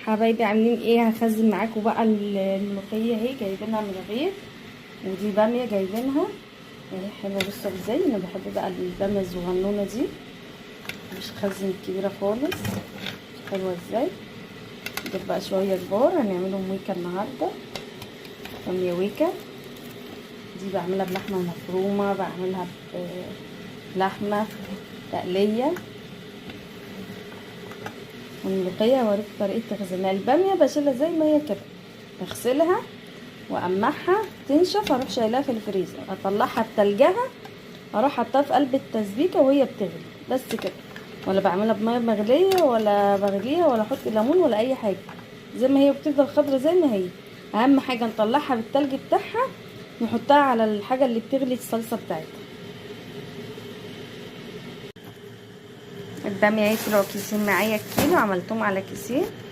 حبايبي عاملين ايه؟ هخزن معاكم بقى الملوخيه اهي، جايبينها من الغيط، ودي باميه جايبينها اهي حلوه. بصوا ازاي انا بحب بقى الباميه الصغنونه دي، مش خزن الكبيره خالص. حلوه ازاي. دول بقى شويه كبار هنعملهم ويكا النهارده، باميه ويكا. دي بعملها بلحمه مفرومه، بعملها بلحمه تقليه. والملوخيه هوريكم طريقه تخزينها. الباميه بشيلها زي ما هي كده، اغسلها وامعها تنشف، اروح شايلاها في الفريزر، اطلعها بتلجها، اروح حطها في قلب التسبيكه وهي بتغلي بس كده. ولا بعملها بميه مغليه ولا بغليها ولا احط ليمون ولا اي حاجه، زي ما هي بتفضل خضره زي ما هي. اهم حاجه نطلعها بالتلج بتاعها، نحطها على الحاجه اللي بتغلي الصلصه بتاعتها. الباميه طلعوا كيسين معايا، كيلو عملتهم على كيسين.